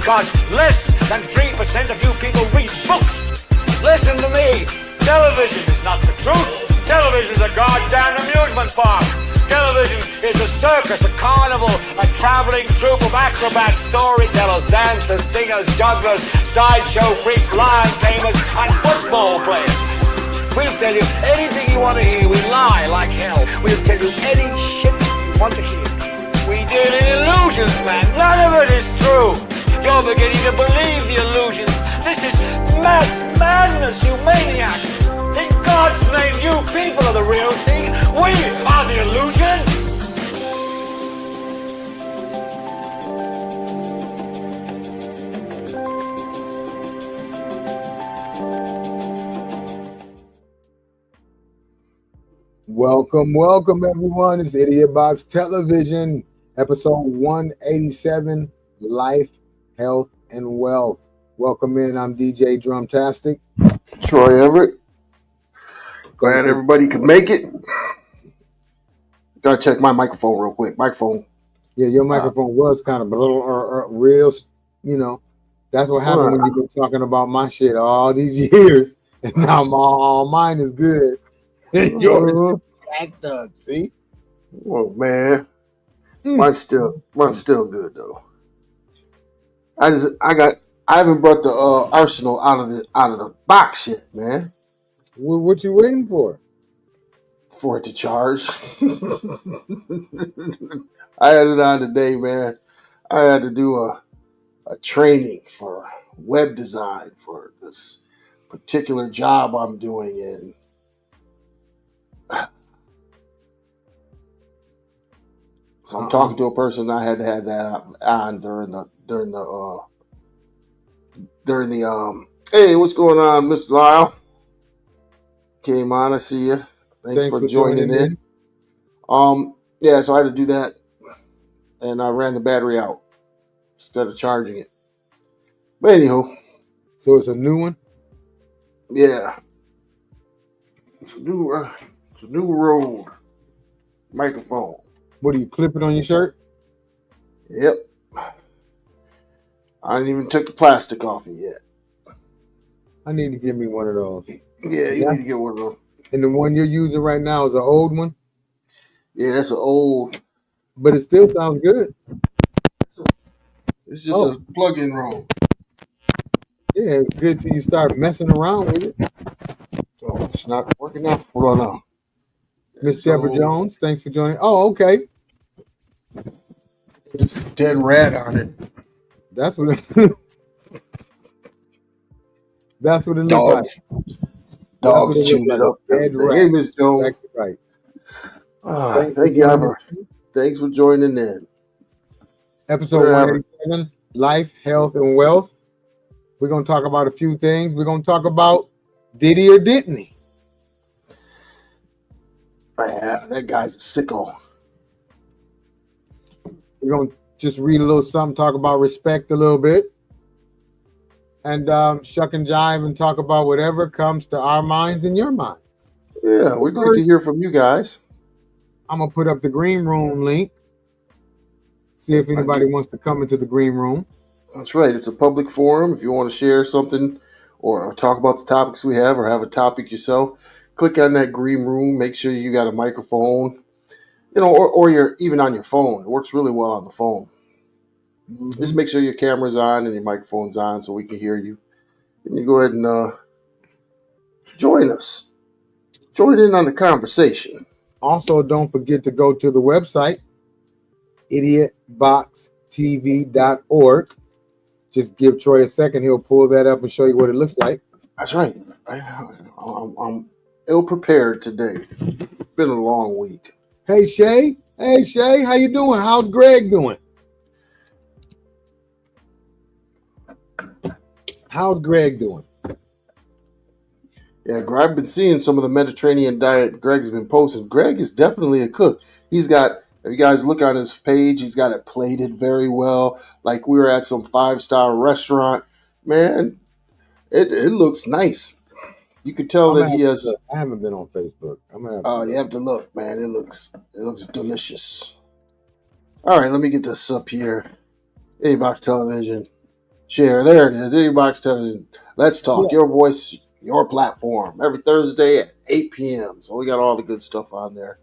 because less than 3% of you people read books. Listen to me. Television is not the truth. Television is a goddamn amusement park. Television is a circus, a carnival, a traveling troupe of acrobats, storytellers, dancers, singers, jugglers, sideshow freaks, lion tamers, and football players. We'll tell you anything you want to hear. We lie like hell. We'll tell you any shit you want to hear. We deal in illusions, man. None of it is true. You're beginning to believe the illusions. This is mass madness, you maniac. In God's name, you people are the real thing. We are the illusion. Welcome, everyone. It's IdiotBox Television, episode 187, Life, Health, and Wealth. Welcome in. I'm DJ Drumtastic. Troy Everett. Glad everybody could make it. Gotta check my microphone real quick. Yeah, your microphone was kind of real, you know. That's what happened when you've been talking about my shit all these years, and now all mine is good. Yours is jacked up, see? Oh man. Mine's still good though. I haven't brought the arsenal out of the box yet, man. What you waiting for? For it to charge. I had it on today, man. I had to do a training for web design for this particular job I'm doing, and so I'm talking to a person. I had to have that on during the hey, what's going on, Mr. Lyle? Came on, I see you. Thanks for joining in. Yeah, so I had to do that, and I ran the battery out instead of charging it. But anywho, so it's a new one. Yeah, it's a new Rode microphone. What do you clip it on your shirt? Yep. I didn't even took the plastic off it yet. I need to give me one of those. Yeah, you need to get one of those. And the one you're using right now is an old one? Yeah, it's an old. But it still sounds good. It's just a plug-in Rode. Yeah, it's good till you start messing around with it. Oh, it's not working out. Hold on now. Miss Deborah Jones, thanks for joining. Oh, okay. It's dead rat on it. That's what it That's what it looks like. Dogs chewing it up. Hey, Miss Jones. That's right. Thank you, thanks for joining in. Episode 187, Life, Health, and Wealth. We're going to talk about a few things. We're going to talk about did he or didn't he? Yeah, that guy's a sicko. We're going to just read a little something, talk about respect a little bit, and shuck and jive and talk about whatever comes to our minds and your minds. Yeah, we'd like to hear from you guys. I'm going to put up the green room link. See if anybody wants to come into the green room. That's right. It's a public forum. If you want to share something or talk about the topics we have or have a topic yourself, click on that green room. Make sure you got a microphone, or you're even on your phone. It works really well on the phone. Mm-hmm. Just make sure your camera's on and your microphone's on so we can hear you. And you go ahead and join us. Join in on the conversation. Also, don't forget to go to the website, IdiotBoxTV.org. Just give Troy a second. He'll pull that up and show you what it looks like. That's right. I'm ill-prepared today. It's been a long week. Hey, Shay. How you doing? How's Greg doing? How's Greg doing? Yeah, I've been seeing some of the Mediterranean diet Greg's been posting. Greg is definitely a cook. He's got, if you guys look on his page, he's got it plated very well. Like we were at some 5-star restaurant. Man, it looks nice. You could tell that he has. I haven't been on Facebook. You have to look, man. It looks delicious. All right, let me get this up here. IdiotBox Television. share. There it is. IdiotBox telling let's talk. Yeah. Your voice, your platform. Every Thursday at 8 p.m. So we got all the good stuff on there.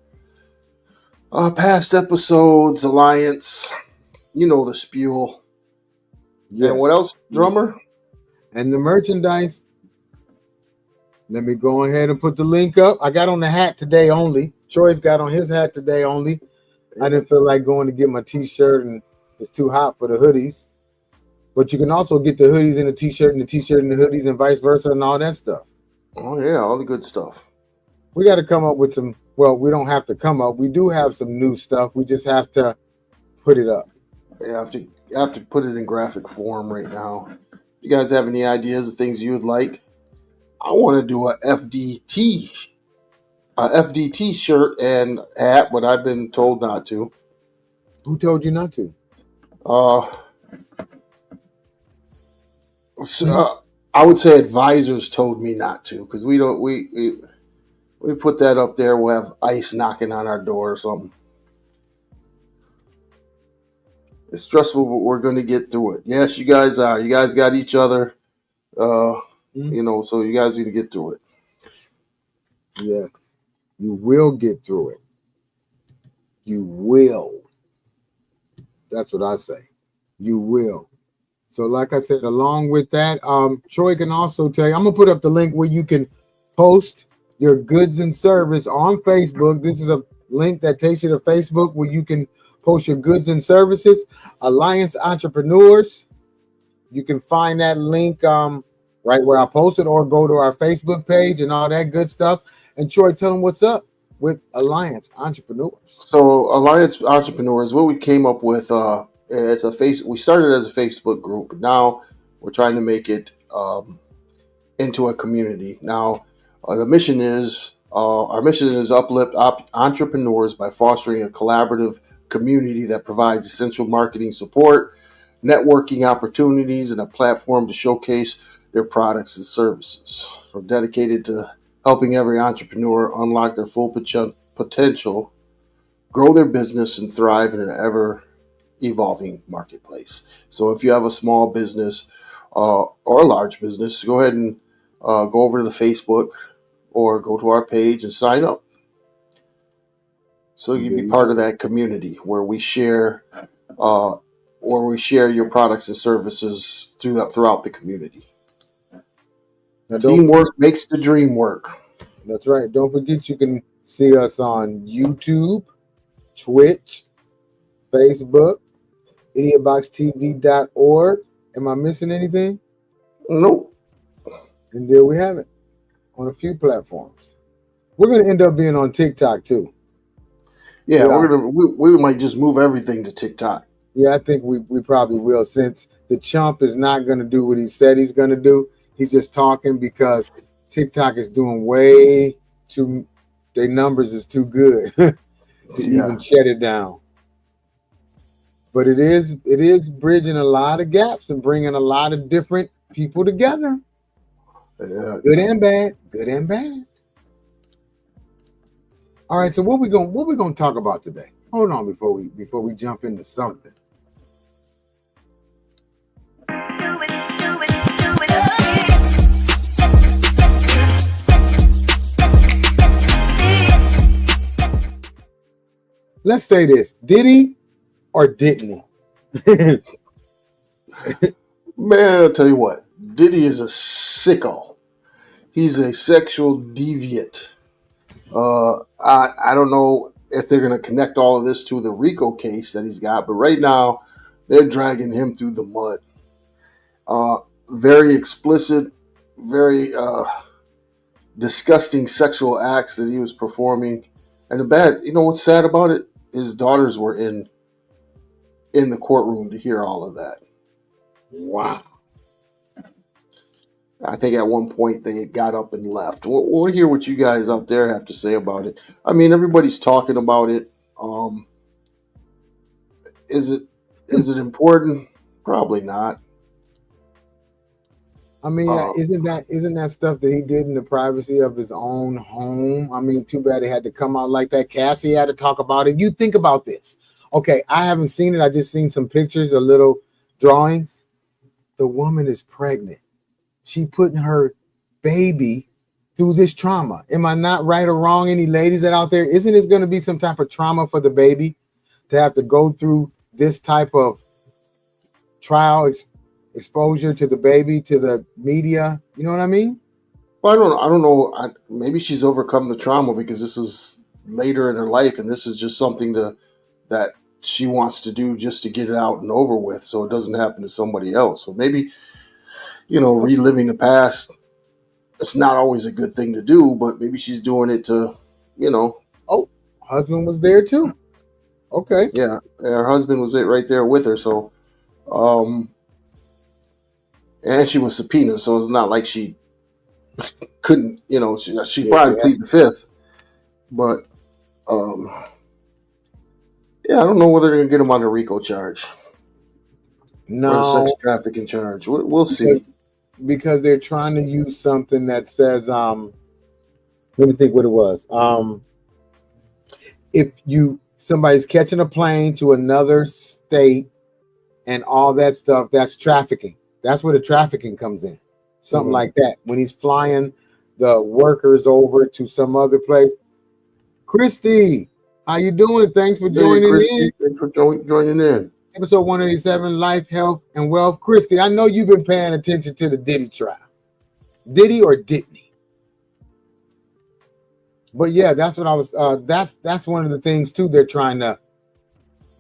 Past episodes, Alliance, you know the spiel. Yes. And what else, drummer? And the merchandise. Let me go ahead and put the link up. I got on the hat today only. Troy's got on his hat today only. I didn't feel like going to get my t-shirt, and it's too hot for the hoodies. But you can also get the hoodies and the t-shirt and the t-shirt and the hoodies and vice versa and all that stuff. Oh, yeah, all the good stuff. We got to come up with some, well, we don't have to come up. We do have some new stuff. We just have to put it up. You have to put it in graphic form right now. If you guys have any ideas of things you would like, I want to do a FDT shirt and hat, but I've been told not to. Who told you not to? I would say advisors told me not to, because we put that up there, we'll have ICE knocking on our door or something. It's stressful, but we're going to get through it. Yes, you guys are. You guys got each other. So you guys need to get through it. Yes, you will get through it. You will. That's what I say. You will. So like I said, along with that, Troy can also tell you, I'm going to put up the link where you can post your goods and service on Facebook. This is a link that takes you to Facebook where you can post your goods and services. Alliance Entrepreneurs. You can find that link right where I posted, or go to our Facebook page and all that good stuff. And Troy, tell them what's up with Alliance Entrepreneurs. So Alliance Entrepreneurs, what we came up with, we started as a Facebook group. Now we're trying to make it into a community. Now our mission is uplift entrepreneurs by fostering a collaborative community that provides essential marketing support, networking opportunities, and a platform to showcase their products and services. We're dedicated to helping every entrepreneur unlock their full potential, grow their business, and thrive in an ever-evolving marketplace. So if you have a small business or a large business, go ahead and go over to the Facebook or go to our page and sign up. So you can be part of that community where we share your products and services throughout the community. Now, teamwork makes the dream work. That's right. Don't forget, you can see us on YouTube, Twitch, Facebook, IdiotBoxTV.org. Am I missing anything? Nope. And there we have it on a few platforms. We're going to end up being on TikTok too. Yeah, we might just move everything to TikTok. Yeah, I think we probably will, since the chump is not going to do what he said he's going to do. He's just talking because TikTok is doing way too, their numbers is too good to even shut it down. But it is bridging a lot of gaps and bringing a lot of different people together. Yeah. Good and bad. Good and bad. All right, so what we gonna talk about today? Hold on before we jump into something. Let's say this: did he or didn't he? Man, I'll tell you what, Diddy is a sicko. He's a sexual deviant. I don't know if they're going to connect all of this to the RICO case that he's got, but right now they're dragging him through the mud. Very explicit, very disgusting sexual acts that he was performing. And what's sad about it? His daughters were in the courtroom to hear all of that. Wow. I think at one point they got up and left. We'll hear what you guys out there have to say about it. I mean, everybody's talking about it. Is it important? Probably not. I mean, isn't that stuff that he did in the privacy of his own home? I mean, too bad it had to come out like that. Cassie had to talk about it. You think about this. Okay, I haven't seen it. I just seen some pictures, a little drawings. the woman is pregnant. She putting her baby through this trauma. Am I not right or wrong? Any ladies that out there, isn't this going to be some type of trauma for the baby to have to go through this type of trial exposure to the baby, to the media? You know what I mean? Well, I don't know. Maybe she's overcome the trauma because this is later in her life, and this is just something that she wants to do just to get it out and over with, so it doesn't happen to somebody else. So maybe, reliving the past, it's not always a good thing to do, but maybe she's doing it to, Oh, husband was there too. Okay. yeah, her husband was right there with her. So, and she was subpoenaed, so it's not like she couldn't, she probably plead the fifth, but, yeah, I don't know whether they're gonna get him on the RICO charge or the sex trafficking charge. We'll see. Because they're trying to use something that says, let me think what it was. If somebody's catching a plane to another state and all that stuff, that's trafficking. That's where the trafficking comes in. Something like that. When he's flying the workers over to some other place. Christy, how you doing? Thanks for joining in. Thanks for joining in. Episode 187, Life, Health, and Wealth. Christy, I know you've been paying attention to the Diddy trial. Did he or didn't he? But yeah, that's what I was. That's one of the things too they're trying to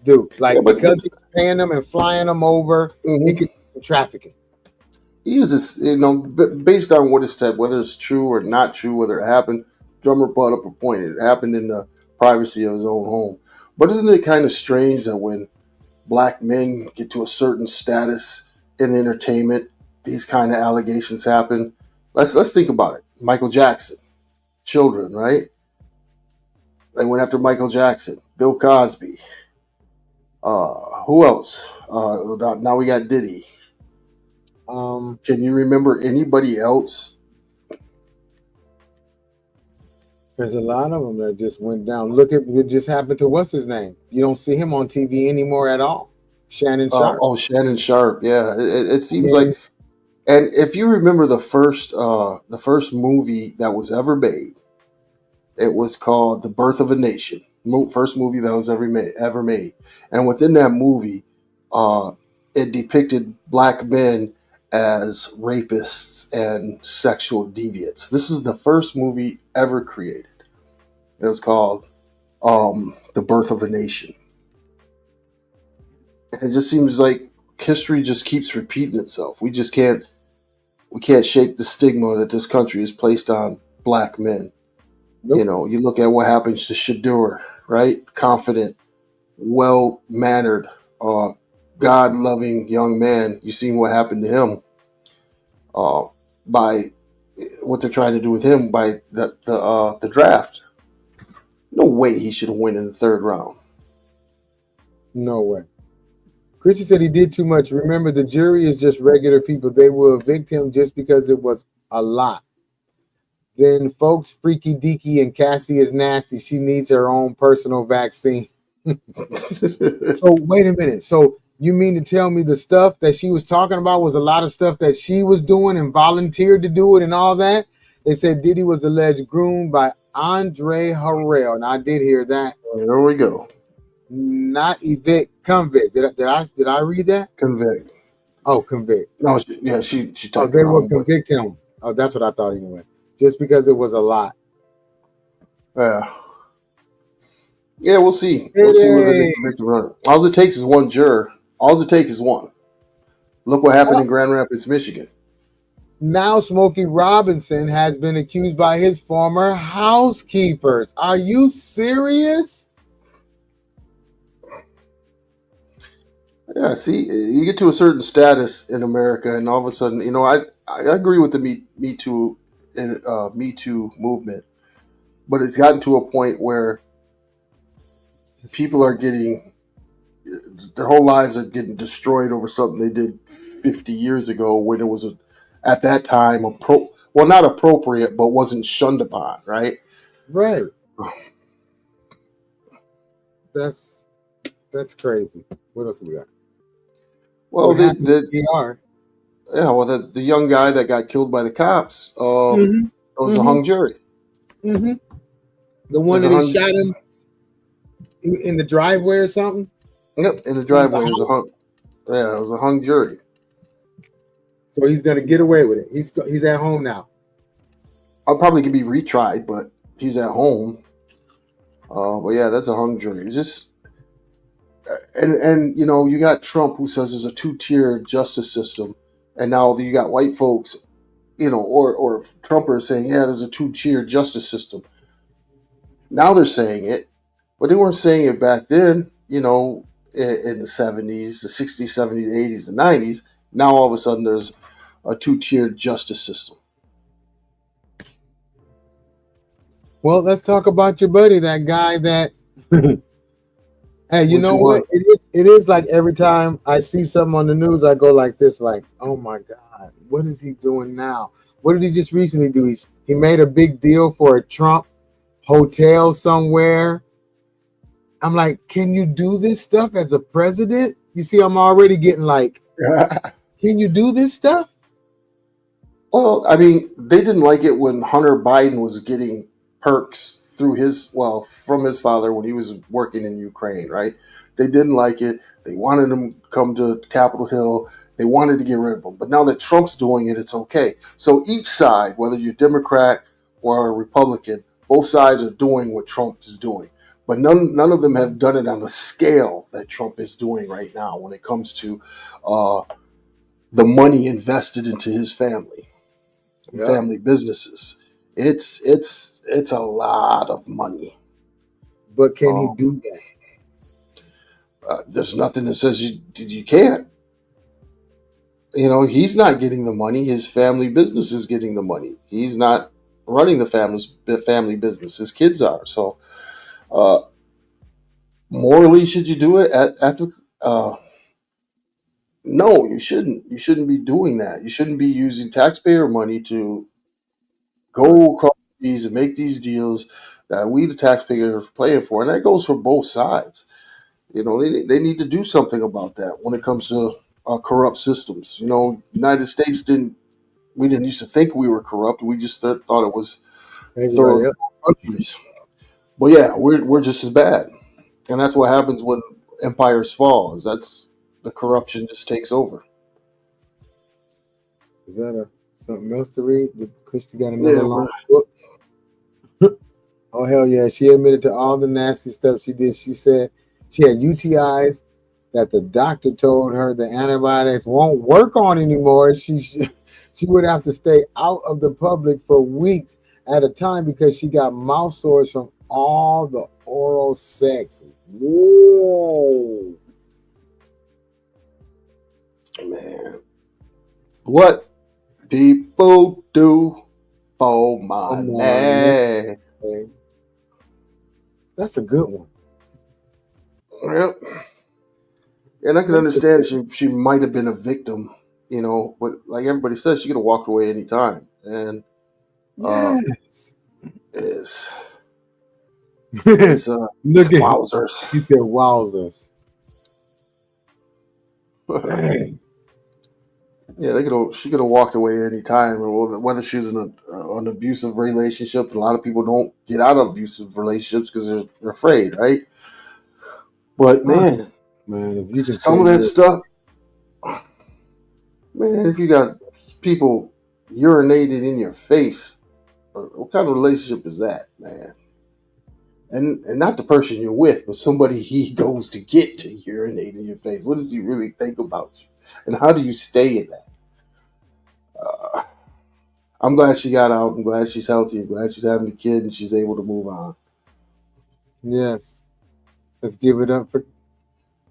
do. Like, because he's paying them and flying them over, it could be some trafficking. He uses, based on what is said, whether it's true or not true, whether it happened. Drummer brought up a point. It happened in the privacy of his own home. But isn't it kind of strange that when Black men get to a certain status in entertainment, these kind of allegations happen? Let's think about it. Michael Jackson, children, right? They went after Michael Jackson, Bill Cosby. Who else? Now we got Diddy. Can you remember anybody else? There's a lot of them that just went down. Look at what just happened to what's his name. You don't see him on TV anymore at all. Shannon Sharp. Shannon Sharp. Yeah, it seems like. And if you remember the first movie that was ever made, it was called The Birth of a Nation. First movie that was ever made. And within that movie, it depicted Black men as rapists and sexual deviants. This is the first movie ever created. It was called The Birth of a Nation. And it just seems like history just keeps repeating itself. We can't shake the stigma that this country has placed on Black men. Nope. You look at what happens to Shadur, right? Confident, well-mannered, God-loving young man. You seen what happened to him by what they're trying to do with him by the draft. No way he should have won in the third round. No way. Christy said he did too much. Remember, the jury is just regular people. They will evict him just because it was a lot. Then folks, Freaky Deaky and Cassie is nasty. She needs her own personal vaccine. So wait a minute. So you mean to tell me the stuff that she was talking about was a lot of stuff that she was doing and volunteered to do it and all that? They said Diddy was alleged groomed by Andre Harrell. Now I did hear that. There we go. Not evict, convict. Did I read that? Convict. Oh, convict. No, she talked. Oh, they will convict him. Oh, that's what I thought anyway. Just because it was a lot. Yeah, we'll see. We'll see whether they convict him. All it takes is one juror. All it takes is one. Look what happened in Grand Rapids, Michigan. Now Smokey Robinson has been accused by his former housekeepers. Are you serious? Yeah, see, you get to a certain status in America, and all of a sudden, I agree with the Me Too and Me Too movement, but it's gotten to a point where people are getting their whole lives are getting destroyed over something they did 50 years ago when it was at that time not appropriate, but wasn't shunned upon, right? Right. That's crazy. What else have we got? Well, they are. Yeah, well, the young guy that got killed by the cops, Mm-hmm. it was a Mm-hmm. hung jury. Mm-hmm. The It one was a that he hung. shot him in the driveway or something. Yep, in the Front of the driveway. It was a house. hung. Yeah, it was a hung jury. So he's gonna get away with it. He's at home now. I'll probably could be retried, but he's at home. But yeah, that's a hung jury. It's just and you know you got Trump who says there's a two-tier justice system, and now you got white folks, you know, or Trumpers saying yeah, there's a two-tier justice system. Now they're saying it, but they weren't saying it back then. You know, in the '70s, the '60s, '70s, '80s, the '90s. Now all of a sudden there's a two-tier justice system. Well, let's talk about your buddy, that guy that. Hey, you Which know what? one? It is like every time I see something on the news, I go like this, like, oh my God, what is he doing now? What did he just recently do? He made a big deal for a Trump hotel somewhere. I'm like, can you do this stuff as a president? You see, I'm already getting like, can you do this stuff? Well, I mean, they didn't like it when Hunter Biden was getting perks through from his father when he was working in Ukraine, right? They didn't like it. They wanted him to come to Capitol Hill. They wanted to get rid of him. But now that Trump's doing it, it's okay. So each side, whether you're Democrat or a Republican, both sides are doing what Trump is doing. But none of them have done it on the scale that Trump is doing right now when it comes to uh, the money invested into his family and Yeah. family businesses. It's a lot of money. But can he Um, do that? there's nothing that says you can't. You know, he's not getting the money. His family business is getting the money. He's not running the family business. His kids are. So, uh, morally, should you do it at the? No, you shouldn't. You shouldn't be doing that. You shouldn't be using taxpayer money to Right. go across these and make these deals that we, the taxpayers, are paying for, and that goes for both sides. You know, they need to do something about that when it comes to corrupt systems. You know, United States didn't used to think we were corrupt. We just thought it was Everybody third else. countries. But yeah, we're just as bad, and that's what happens when empires fall. Is that's the corruption just takes over. Is that something else to read? Did Christy got another Yeah, long but book? Oh hell yeah! She admitted to all the nasty stuff she did. She said she had UTIs that the doctor told her the antibiotics won't work on anymore. She would have to stay out of the public for weeks at a time because she got mouth sores from all the oral sex. Whoa! man, what people do for Come on, money. man. That's a good one. Yep. And I can That's a understand good she might have been a victim, you know, but like everybody says, she could have walked away any time. And uh Yes. it's Look it's at wowzers. he said wowzers. Dang. Yeah, she could have walked away any time, or whether she was in an abusive relationship. And a lot of people don't get out of abusive relationships because they're afraid, right? But man, Man, if you can say some of that you stuff, man, if you got people urinating in your face, what kind of relationship is that, man? And not the person you're with, but somebody he goes to get to urinate in your face. What does he really think about you? And how do you stay in that? Uh, I'm glad she got out. I'm glad she's healthy. I'm glad she's having a kid and she's able to move on. yes, let's give it up for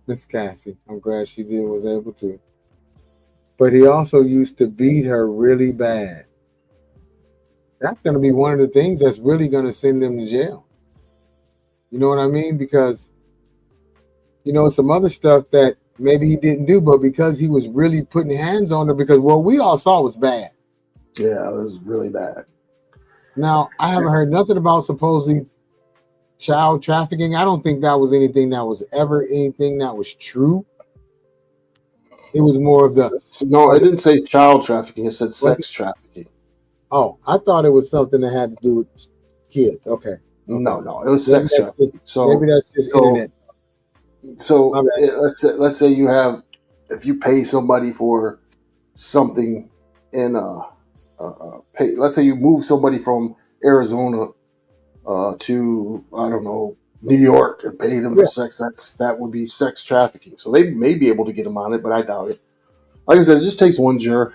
Miss Cassie. I'm glad she was able to. But he also used to beat her really bad. That's going to be one of the things that's really going to send him to jail. You know what I mean? Because some other stuff that maybe he didn't do, but because he was really putting hands on her, because what we all saw was bad. Yeah, it was really bad. Now, I haven't heard nothing about supposedly child trafficking. I don't think that was anything that was ever anything that was true. It was more of the No, it didn't say child trafficking. It said was it? sex trafficking. Oh, I thought it was something that had to do with kids. Okay, okay. No, it was Maybe sex that's trafficking. just maybe that's just internet. My bad. Let's say you have, if you pay somebody for something in pay, let's say you move somebody from Arizona to, I don't know, New York, and pay them for Yeah. sex. That would be sex trafficking. So they may be able to get them on it, but I doubt it. Like I said, it just takes one juror.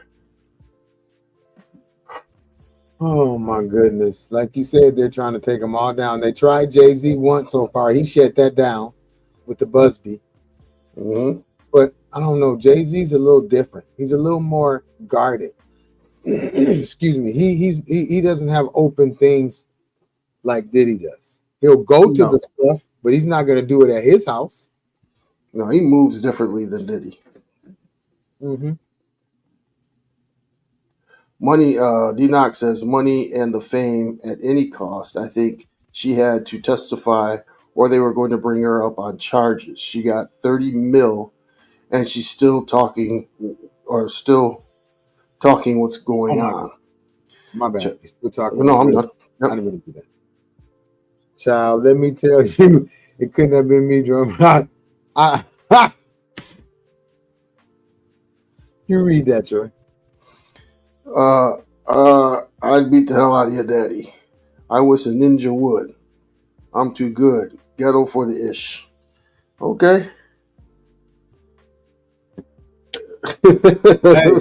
Oh my goodness! Like you said, they're trying to take them all down. They tried Jay-Z once so far. He shut that down with the Busby. Mm-hmm. But I don't know. Jay-Z's a little different. He's a little more guarded. Excuse me. He doesn't have open things like Diddy does. He'll go to the No, stuff, but he's not going to do it at his house. no, he moves differently than Diddy. Mm-hmm. Money, D-Knock says, money and the fame at any cost. I think she had to testify or they were going to bring her up on charges. She got 30 mil and she's still talking what's Oh going my God. on. My bad. He's still talking No, what's I'm really. not. I Yep. didn't mean to do that. Child, let me tell you, it couldn't have been me drumming. You read that, Troy. I'd beat the hell out of your daddy. I wish a ninja would. I'm too good. Ghetto for the ish. Okay. Hey,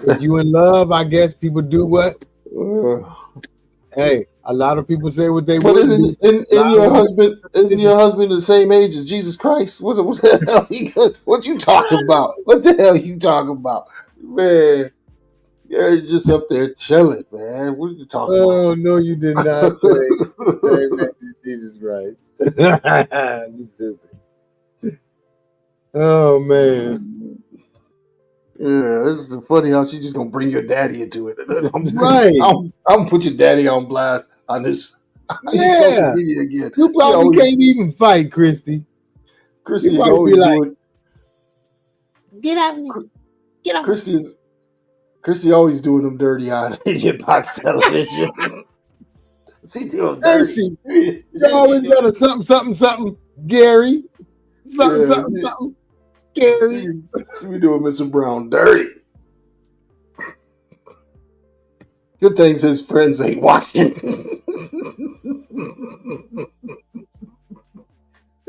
if you in love, I guess people do what? Hey, a lot of people say what they But wouldn't do. isn't A lot of your husband the same age as Jesus Christ? What the hell? What you talking about? What the hell you talking about, man? You're just up there chilling, man. What are you talking Oh no, you did not say same about? age as Jesus Christ. You stupid. Oh man. Yeah, this is funny how she just gonna bring your daddy into it. Right. I'm gonna put your daddy on blast on this social Yeah. media again. You probably can't even fight, Christy. You Christy is probably be always like, doing. get off me. Get off me. Christy always doing them dirty on IdiotBox television. She do them Ain't dirty. she? You always got a something, Gary. Yeah, Something, Gary. she be doing Mr. Brown dirty. Good things his friends ain't watching.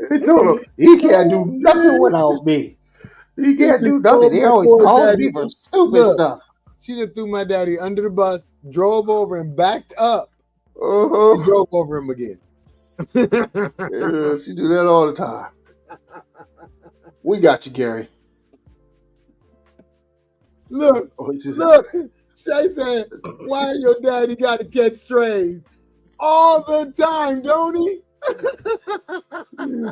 They told him he can't do nothing without me. He She can't just do nothing. threw He my always poor calls daddy. me for stupid Look, stuff. she just threw my daddy under the bus, drove over and backed up, and Uh-huh. drove over him again. Yeah, she do that all the time. We got you, Gary. Look, Oh, Shay said, why your daddy got to catch strays all the time, don't he?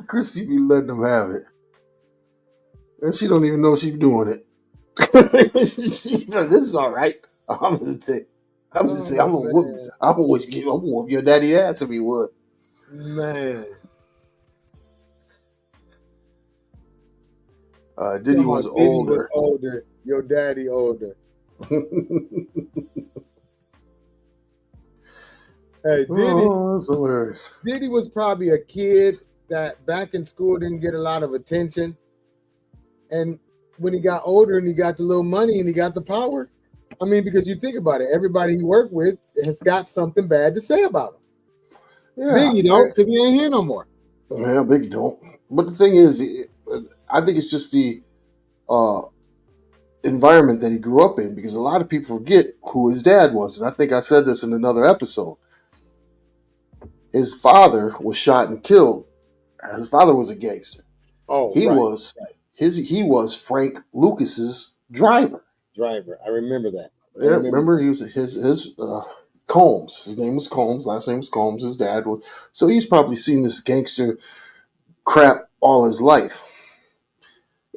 Christy be letting them have it. And she don't even know she's doing it. This is all right. I'm gonna take. I'm just saying. Man. I'm gonna whoop your daddy ass if he would. Man. Diddy was older. Your daddy older. Hey, that's hilarious. Diddy was probably a kid that back in school didn't get a lot of attention. And when he got older and he got the little money and he got the power, I mean, because you think about it, everybody he worked with has got something bad to say about him. Yeah, Biggie don't, because he ain't here no more. Yeah, Biggie don't. But the thing is, I think it's just the environment that he grew up in, because a lot of people forget who his dad was. And I think I said this in another episode. His father was shot and killed. His father was a gangster. Oh, he right, was he was Frank Lucas's driver. I remember that. Yeah, remember he was his Combs. His name was Combs. Last name was Combs. His dad was. So he's probably seen this gangster crap all his life.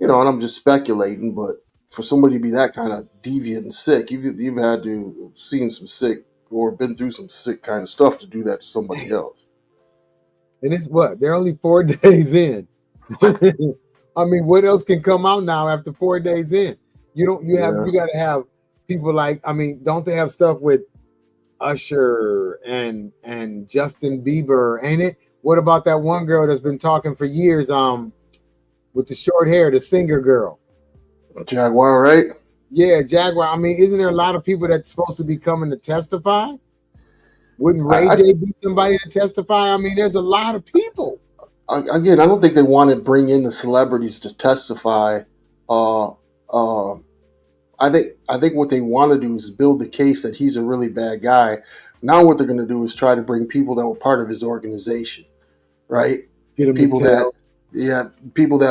And I'm just speculating, but for somebody to be that kind of deviant and sick, you've had to have seen some sick or been through some sick kind of stuff to do that to somebody else. And it's what? They're only 4 days in. I mean, what else can come out now after 4 days in? You got to have people like, I mean, don't they have stuff with Usher and Justin Bieber, ain't it? What about that one girl that's been talking for years, with the short hair, the singer girl? Jaguar, right? Yeah, Jaguar. I mean, isn't there a lot of people that's supposed to be coming to testify? Wouldn't Ray J be somebody to testify? I mean, there's a lot of people. Again, I don't think they want to bring in the celebrities to testify. I think what they want to do is build the case that he's a really bad guy. Now what they're going to do is try to bring people that were part of his organization, right? Get him people that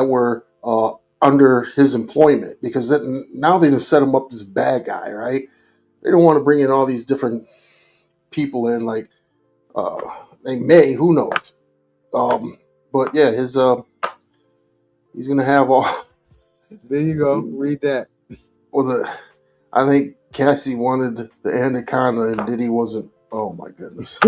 were under his employment, because now they just set him up as a bad guy, right? They don't want to bring in all these different people in, like they may, who knows? But yeah, he's going to have all. There you go. Read that. I think Cassie wanted the anaconda and Diddy wasn't. Oh my goodness.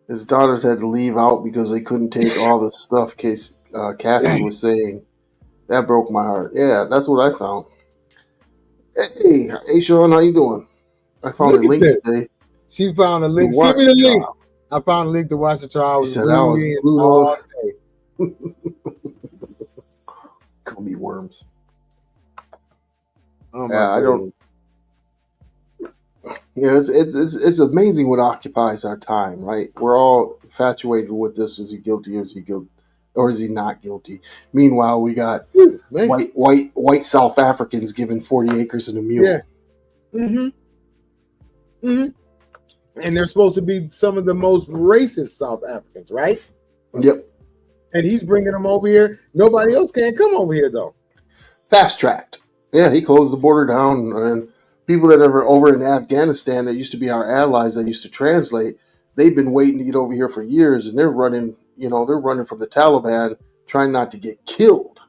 His daughters had to leave out because they couldn't take all the stuff Cassie was saying. That broke my heart. Yeah, that's what I found. Hey, Sean, how you doing? I found a link today. She found a link. Send me the link. I found a link to watch the trial. She said I was glued all day. Gummy worms. Oh my I don't. Yeah, it's amazing what occupies our time, right? We're all infatuated with this. Is he guilty? Is he guilty? Or is he not guilty? Meanwhile, we got white South Africans given 40 acres and a mule. Yeah. And they're supposed to be some of the most racist South Africans, right? Yep. And he's bringing them over here. Nobody else can come over here, though. Fast tracked. Yeah, he closed the border down. And people that are over in Afghanistan that used to be our allies that used to translate, they've been waiting to get over here for years, and they're running from the Taliban, trying not to get killed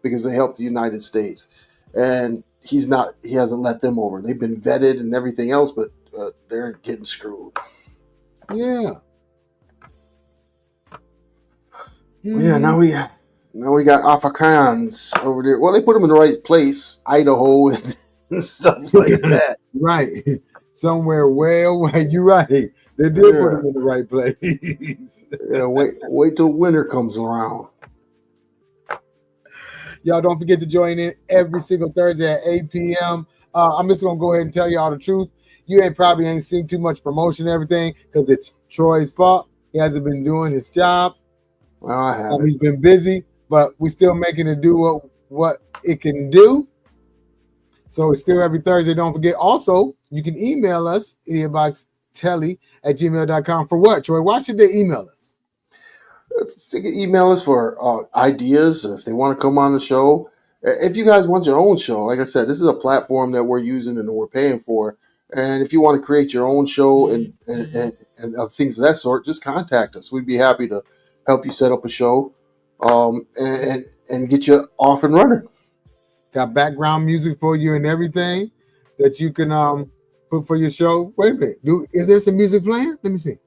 because they helped the United States. And he hasn't let them over. They've been vetted and everything else, but they're getting screwed. Yeah. Yeah, now we got Afrikaans over there. Well, they put them in the right place, Idaho and stuff like that. Right. Somewhere way away. You're right. They did put them in the right place. Yeah, wait till winter comes around. Y'all don't forget to join in every single Thursday at 8 p.m. I'm just going to go ahead and tell y'all the truth. You probably ain't seen too much promotion and everything because it's Troy's fault. He hasn't been doing his job. Well, I haven't. He's been busy, but we're still making it do what it can do. So it's still every Thursday. Don't forget. Also, you can email us, idiotboxtelly@gmail.com. For what, Troy? Why should they email us? They can email us for ideas if they want to come on the show. If you guys want your own show, like I said, this is a platform that we're using and we're paying for. And if you want to create your own show and things of that sort, just contact us. We'd be happy to help you set up a show and get you off and running. Got background music for you and everything that you can put for your show. Wait a minute. Is there some music playing? Let me see.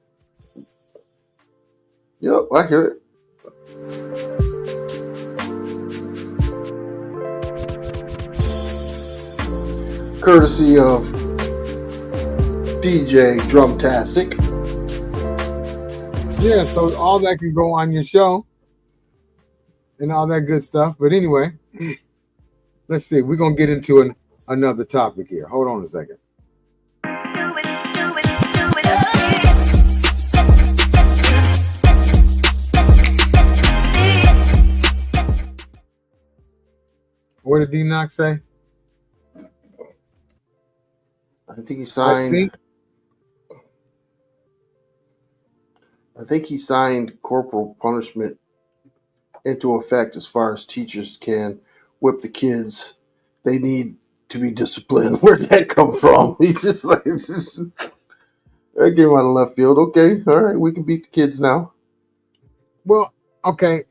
Yep, I hear it. Courtesy of DJ Drumtastic. Yeah, so all that can go on your show and all that good stuff. But anyway, let's see. We're going to get into another topic here. Hold on a second. What did D-Knock say? I think he signed. I think he signed corporal punishment into effect as far as teachers can whip the kids. They need to be disciplined. Where'd that come from? He's just like, that came out of left field. Okay, all right, we can beat the kids now. Well, okay.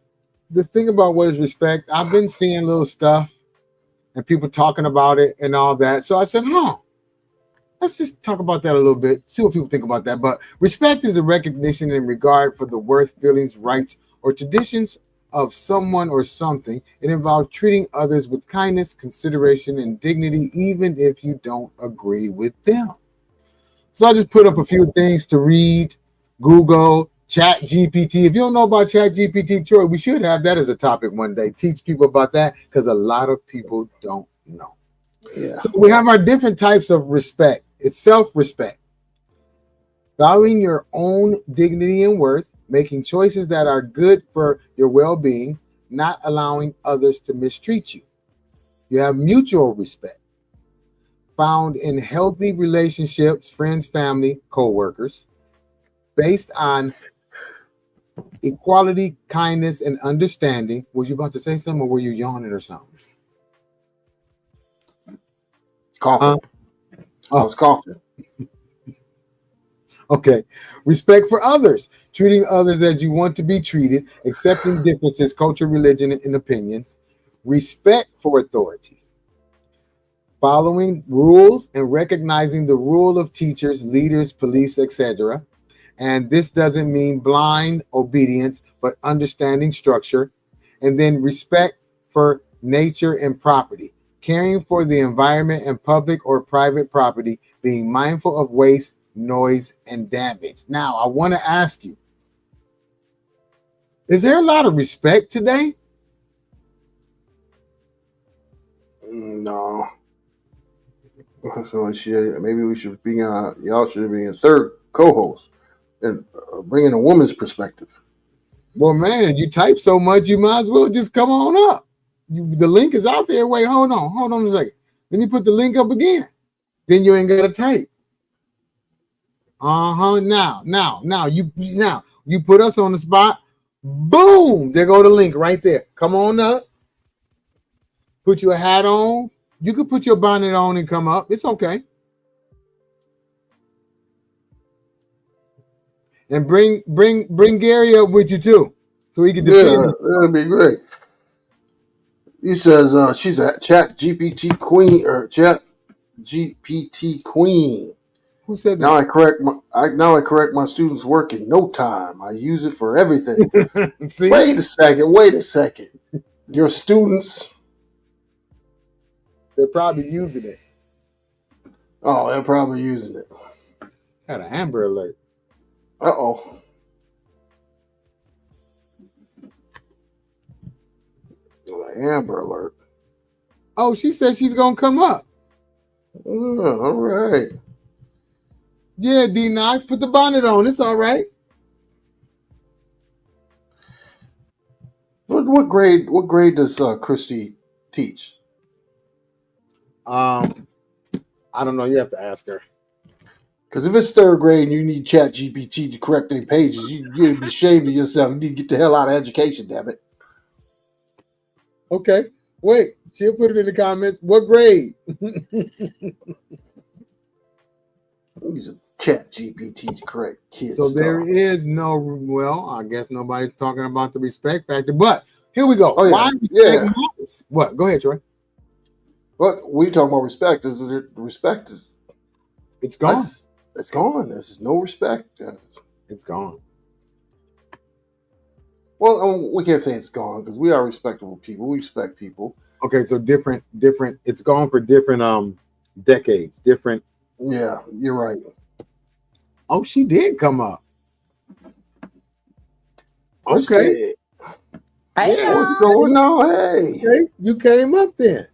The thing about what is respect, I've been seeing little stuff and people talking about it and all that. So I said, let's just talk about that a little bit, see what people think about that. But respect is a recognition and regard for the worth, feelings, rights, or traditions of someone or something. It involves treating others with kindness, consideration, and dignity, even if you don't agree with them. So I just put up a few things to read, Google, Chat GPT. If you don't know about Chat GPT, Troy, we should have that as a topic one day. Teach people about that because a lot of people don't know. Yeah. So we have our different types of respect. It's self-respect, valuing your own dignity and worth, making choices that are good for your well-being, not allowing others to mistreat you. You have mutual respect, found in healthy relationships, friends, family, co-workers, based on equality, kindness, and understanding. Was you about to say something, or were you yawning or something? Coughing. I was coughing. Okay. Respect for others, treating others as you want to be treated, accepting differences, culture, religion, and opinions. Respect for authority, following rules and recognizing the rule of teachers, leaders, police, etc. And this doesn't mean blind obedience, but understanding structure. And then respect for nature and property, caring for the environment and public or private property, being mindful of waste, noise, and damage. Now, I want to ask you, is there a lot of respect today? No. So maybe we should bring y'all should be a third co-host and bring in a woman's perspective. Well, man, you type so much, you might as well just come on up. The link is out there. Wait, hold on a second. Let me put the link up again. Then you ain't got to type. Now you put us on the spot. Boom! There go the link right there. Come on up. Put your hat on. You could put your bonnet on and come up. It's okay. And bring Gary up with you too, so he can defend. Yeah, that'd be great. He says she's a Chat GPT queen or Chat GPT queen. Who said that? Now I correct my students' work in no time. I use it for everything. See? Wait a second. Your students, they're probably using it. Oh, they're probably using it. Got an Amber Alert. Uh-oh. Amber Alert. Oh, she said she's gonna come up. Oh, all right. Yeah, D Nice, put the bonnet on. It's all right. What grade does Christy teach? I don't know. You have to ask her. Because if it's third grade and you need Chat GPT to correct their pages, you'd be ashamed of yourself. You need to get the hell out of education, damn it. Okay. Wait, she'll put it in the comments. What grade? Use a Chat GPT to correct kids. So there is no, well, I guess nobody's talking about the respect factor, but here we go. Oh, yeah. Why respect matters? What? Go ahead, Troy. But we talking about respect. Respect is it's gone. It's gone. There's no respect. It's gone. Well, we can't say it's gone because we are respectable people. We respect people. Okay, so different. It's gone for different decades. Different. Yeah, you're right. Oh, she did come up. Okay. Hey, Yeah, what's going on? Hey. Okay, you came up then.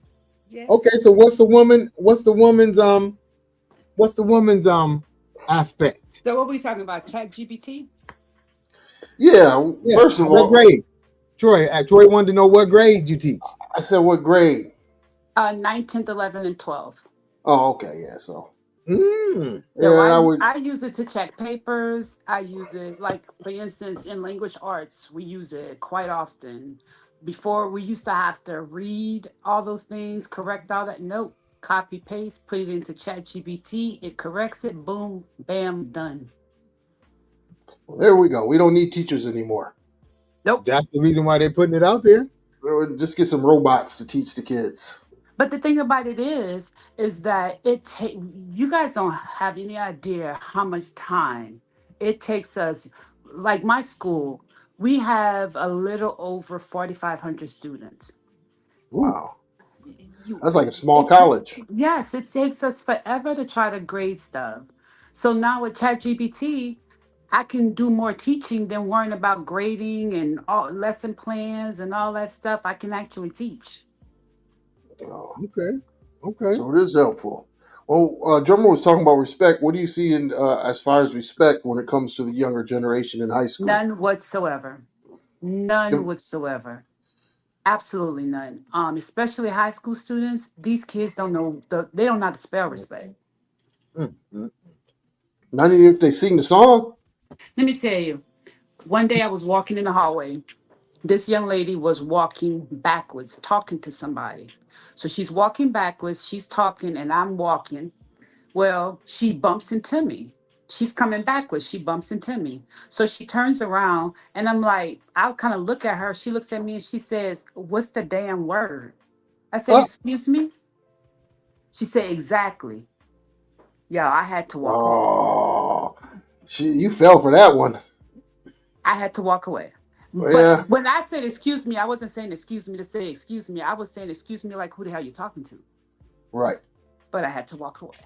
yes. Okay, so what's the woman's aspect? So what are we talking about? Chat GPT? Yeah, first of all, what grade? Troy wanted to know what grade you teach. I said what grade? 9th, 10th, 11th, and 12th. Oh, okay, yeah. So, Mm. So yeah, I use it to check papers. I use it, like, for instance, in language arts, we use it quite often. Before, we used to have to read all those things, correct all that. Nope. Copy, paste, put it into Chat GPT. It corrects it. Boom, bam, done. Well, there we go. We don't need teachers anymore. Nope. That's the reason why they're putting it out there. We'll just get some robots to teach the kids. But the thing about it is that you guys don't have any idea how much time it takes us. Like my school, we have a little over 4,500 students. Ooh, Wow, You, that's like a small it, college. yes, it takes us forever to try to grade stuff. So now with ChatGPT, I can do more teaching than worrying about grading and all lesson plans and all that stuff. I can actually teach. Oh, okay, okay. so it is helpful. Well, Drummer was talking about respect. What do you see in as far as respect when it comes to the younger generation in high school? None whatsoever. None Give- whatsoever. Absolutely none. Especially high school students. These kids don't know they don't know how to spell respect. Mm, mm. Not even if they sing the song. Let me tell you. One day I was walking in the hallway. This young lady was walking backwards, talking to somebody. So she's walking backwards, she's talking, and I'm walking. Well, she bumps into me. She's coming backwards. She bumps into me. So she turns around and I'm like, I'll kind of look at her. She looks at me and she says, "What's the damn word?" I said, Oh, "Excuse me?" She said, "Exactly." Yeah, I had to walk away. oh, you fell for that one. I had to walk away. But Yeah, when I said excuse me, I wasn't saying excuse me to say excuse me. I was saying excuse me like who the hell you talking to? right. But I had to walk away.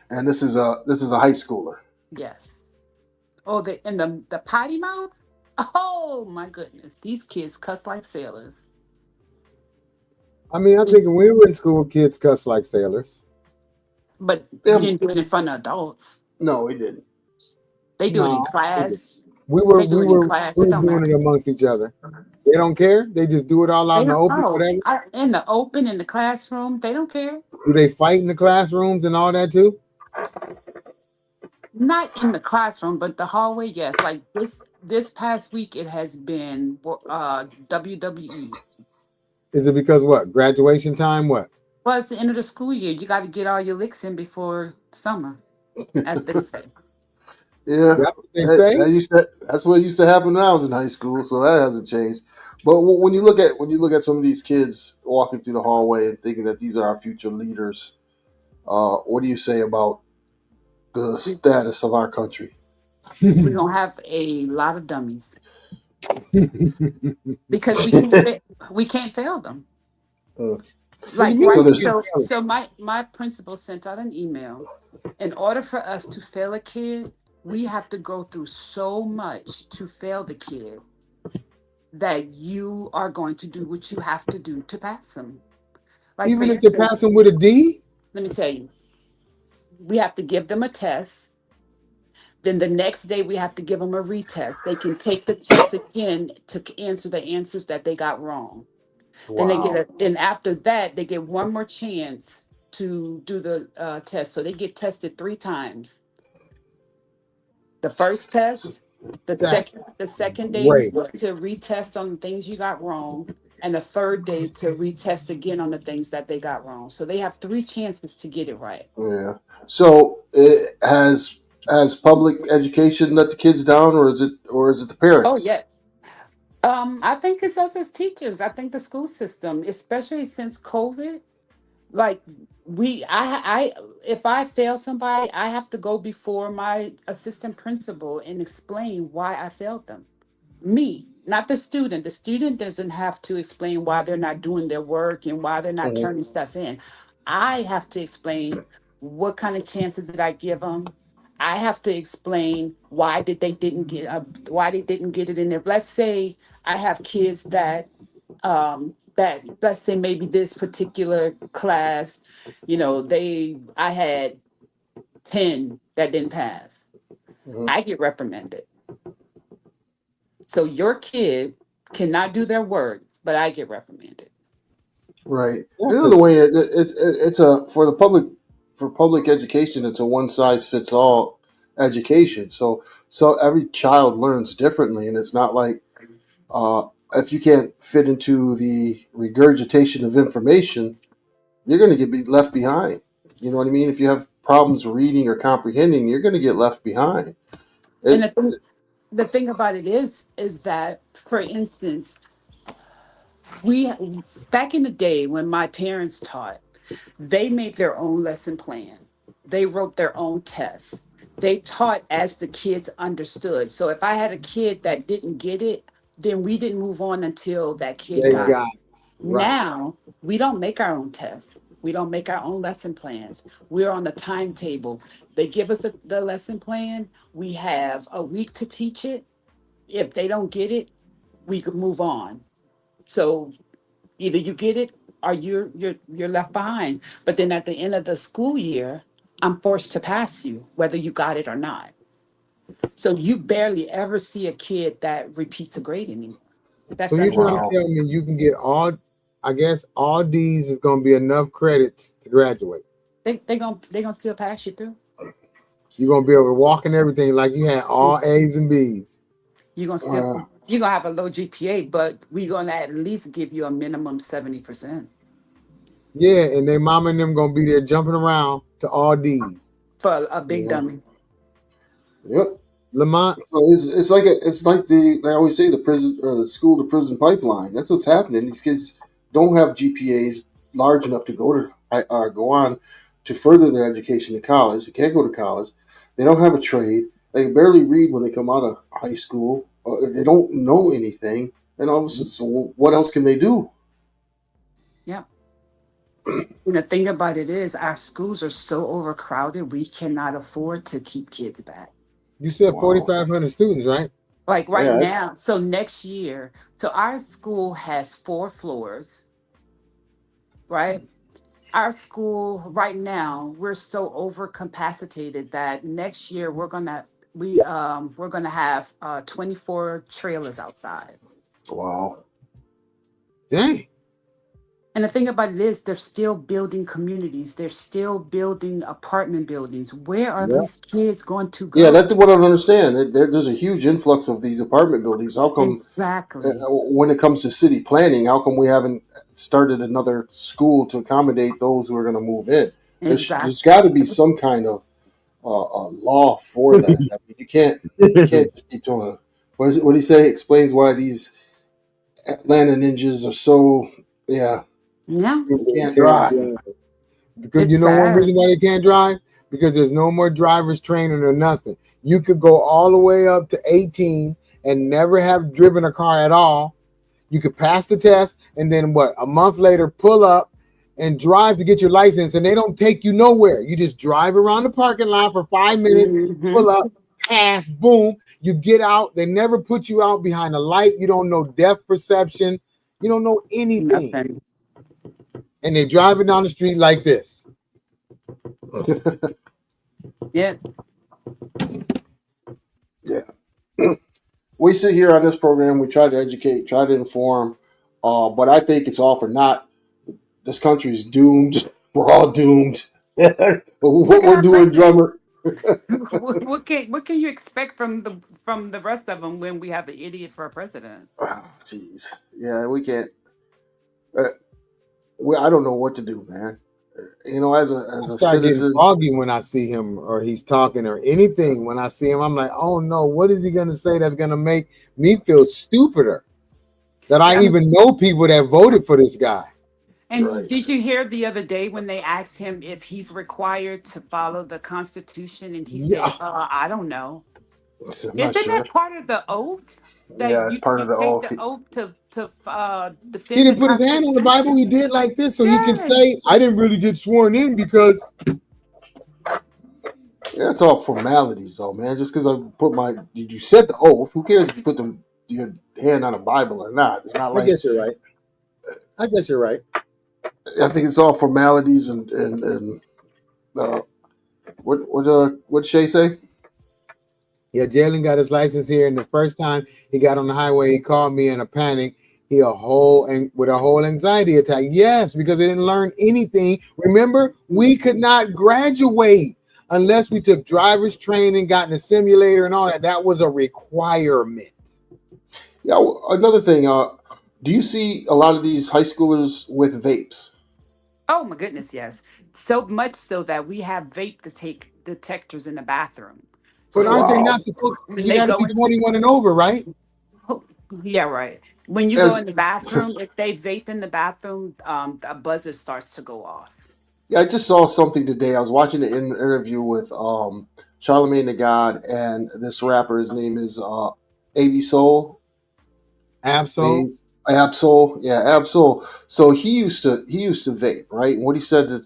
And this is a high schooler. Yes. Oh, the potty mouth? Oh my goodness. These kids cuss like sailors. I mean, I think when we were in school, kids cuss like sailors. But we Yeah, didn't do it in front of adults. no, he didn't. They do it in No, class. we were They do we it in were class. we It were don't doing it matter. amongst each other. They don't care. They just do it all out They in the don't open, know. whatever. In the open, in the classroom, they don't care. Do they fight in the classrooms and all that too? Not in the classroom, but the hallway, yes. Like this past week, it has been WWE. Is it because what? Graduation time? What? Well, it's the end of the school year. You got to get all your licks in before summer, as they say. Yeah, That's what they say. that's what used to happen when I was in high school, so that hasn't changed. But when you look at some of these kids walking through the hallway and thinking that these are our future leaders, what do you say about the We, status of our country? we're gonna have a lot of dummies because we can't fail them. Uh, What do you Like mean so right, you there's can't so tell it? so my principal sent out an email. In order for us to fail a kid, we have to go through so much to fail the kid that you are going to do what you have to do to pass them. Like for Even if they pass instance, them with a D? let me tell you, we have to give them a test. Then the next day we have to give them a retest. They can take the test again to answer the answers that they got wrong. wow. Then after that they get one more chance to do the test. So they get tested 3 times. The first test, That's the second day great. to retest on the things you got wrong, and the third day to retest again on the things that they got wrong. So they have 3 chances to get it right. Yeah. So has public education let the kids down, or is it the Oh parents? yes. I think it's us as teachers. I think the school system, especially since COVID, like I if I fail somebody, I have to go before my assistant principal and explain why I failed them. Me, not the student. The student doesn't have to explain why they're not doing their work and why they're not Mhm. turning stuff in. I have to explain what kind of chances did I give them. I have to explain why they didn't get it in there. Let's say I have kids that let's say maybe this particular class, I had 10 that didn't pass. Mhm. I get reprimanded. So your kid cannot do their work, but I get reprimanded. Right. That's a Another way, it's a for public education. It's a one size fits all education. So every child learns differently, and it's not like if you can't fit into the regurgitation of information, you're going to left behind. You know what I mean? If you have problems reading or comprehending, you're going to get left behind. And It, the thing about it is that, for instance, we back in the day when my parents taught, they made their own lesson plan. They wrote their own tests. They taught as the kids understood. So if I had a kid that didn't get it, then we didn't move on until that kid They got got it. right. Now we don't make our own tests. We don't make our own lesson plans. We're on the timetable. They give us the lesson plan. We have a week to teach it. If they don't get it, we could move on. So either you get it or you're left behind. But then at the end of the school year, I'm forced to pass you, whether you got it or not. So you barely ever see a kid that repeats a grade anymore. So That's you're trying to Wow. unfair. tell me you can get all, I guess all D's is going to be enough credits to graduate. They gonna still pass you through. You're going to be able to walk and everything like you had all A's and B's. You're gonna still Uh, you're gonna have a low GPA, but we're gonna at least give you a minimum 70% Yeah, and their mama and them going to be there jumping around to all D's. for a big yeah. dummy. Yep. Lamont, So it's like they always say the prison the school to prison pipeline. That's what's happening. These kids don't have GPAs large enough to go on to further their education in college. They can't go to college. They don't have a trade. They can barely read when they come out of high school. They don't know anything. And all of a sudden, so what else can they do? Yeah. And the thing about it is our schools are so overcrowded, we cannot afford to keep kids back. you said Wow. 4,500 students, right? Like right Yeah. It's, now, so next year, so our school has 4 floors, right? Our school right now, we're so overcapacitated that next year we're gonna have 24 trailers outside. wow. Dang. And the thing about it is they're still building communities, they're still building apartment buildings. Where are Yeah. these kids going to Yeah, go? that's what I don't understand. There's a huge influx of these apartment buildings. How come Exactly. when it comes to city planning, how come we haven't started another school to accommodate those who are going to move in? There's Exactly. got to be some kind of law for that. I mean, you can't just keep doing. What do you say? Explains why these Atlanta ninjas are so yeah Yeah. can't Can't drive. drive. Because you It's know one sad. reason why they can't drive? Because there's no more driver's training or nothing. You could go all the way up to 18 and never have driven a car at all. You could pass the test and then what? A month later, pull up and drive to get your license, and they don't take you nowhere. You just drive around the parking lot for 5 minutes, Hmm. pull up, pass, boom. You get out. They never put you out behind a light. You don't know depth perception. You don't know anything. Nothing. And they're driving down the street like this. Yeah. Yeah. We sit here on this program. We try to educate, try to inform, but I think it's all for naught. This country is doomed. We're all doomed. But Look what at we're our doing, president. drummer. What can you expect from the rest of them when we have an idiot for a president? Jeez, yeah, we can't. Uh, I don't know what to do, man. As I a start getting citizen, foggy when I see him or he's talking or anything. When I see him, I'm like, oh no, what is he going to say that's going to make me feel stupider? That I Yeah. even know people that voted for this guy. And right? did you hear the other day when they asked him if he's required to follow the Constitution, and he said, Yeah, I don't know. So I'm not Isn't sure. that part of the oath that Yeah, it's you part you of the take oath. the oath to he defend the didn't put his hand on the Bible. Constitution? He did like this so he can Yes. say, I didn't really get sworn in because Yeah, it's all formalities, though, man. Just because you said the oath. Who cares if you put your hand on a Bible or not? It's not I like guess you're right. I guess you're right. I think it's all formalities and uh, what Shay say? Yeah, Jalen got his license here, and the first time he got on the highway, he called me in a panic. He a whole and with a whole anxiety attack. Yes, because they didn't learn anything. Remember, we could not graduate unless we took driver's training, got in a simulator, and all that. That was a requirement. Yeah, another thing. Do you see a lot of these high schoolers with vapes? Oh my goodness, yes. So much so that we have vape to take detectors in the bathroom. But aren't So they Wow. not supposed? when You they got to go be into, 21 and over, right? oh, yeah, right. When you go As in the bathroom, if they vape in the bathroom, a buzzer starts to go off. Yeah, I just saw something today. I was watching an interview with Charlemagne the God and this rapper. His name is Av Soul. Absol. A Absol, yeah, Absol. So he used to vape, right? And what he said that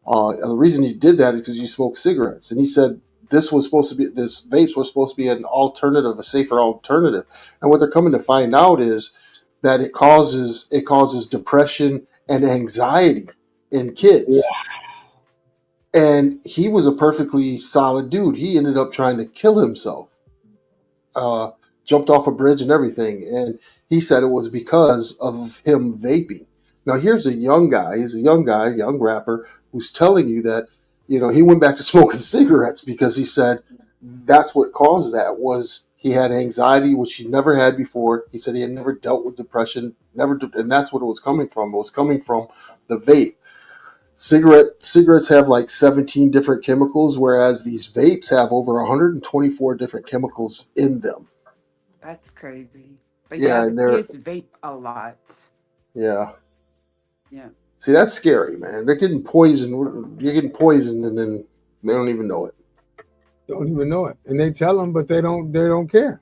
the reason he did that is because he smoked cigarettes, and he said this vapes were supposed to be an alternative, a safer alternative. And what they're coming to find out is that it causes depression and anxiety in kids. And he was a perfectly solid dude. He ended up trying to kill himself, uh, jumped off a bridge and everything. And he said it was because of him vaping. Now, here's a young guy. He's a young guy, young rapper, who's telling you that, he went back to smoking cigarettes because he said that's what caused that was he had anxiety, which he never had before. He said he had never dealt with depression, and that's what it was coming from. It was coming from the vape. Cigarettes have like 17 different chemicals, whereas these vapes have over 124 different chemicals in them. That's crazy. But yeah, Yeah, the and they're kids vape a lot. yeah. Yeah. See, that's scary, man. They're getting poisoned. You're getting poisoned, and then they don't even know it. Don't even know it, and they tell them, but they don't. They don't care.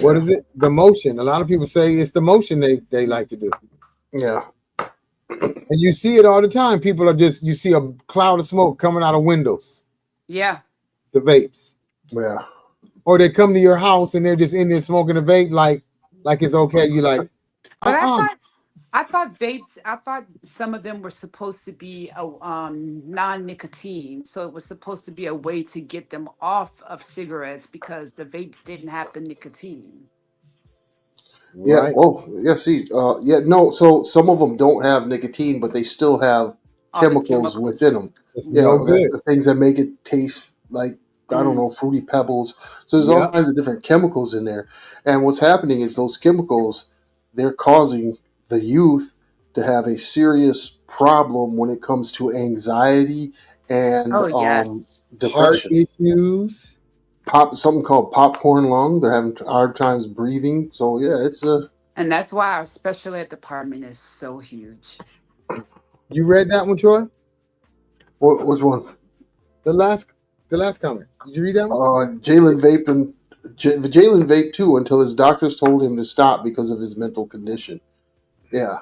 What Yeah, is it? The motion. A lot of people say it's the motion they like to do, yeah, and you see it all the time. People are just you see a cloud of smoke coming out of windows. Yeah. The vapes, yeah. or they come to your house and they're just in there smoking a vape, like it's okay. You like, But uh. I thought vapes. I thought some of them were supposed to be a non-nicotine, so it was supposed to be a way to get them off of cigarettes because the vapes didn't have the nicotine. Yeah, Right. well, yeah, see, yeah, no, so some of them don't have nicotine, but they still have All the chemicals within chemicals. them. It's Yeah, no good. the things that make it taste like, I don't Mm. know, fruity pebbles. So there's all Yep. kinds of different chemicals in there. And what's happening is those chemicals, they're causing the youth to have a serious problem when it comes to anxiety and Oh yes, Heart depression. issues. Something called popcorn lung. They're having hard times breathing. So yeah, it's a and that's why our special ed department is so huge. You read that one, Troy? which one? The last, the last comment. Did you read that one? Jalen vaped and Jalen vaped too until his doctors told him to stop because of his mental condition. Yeah,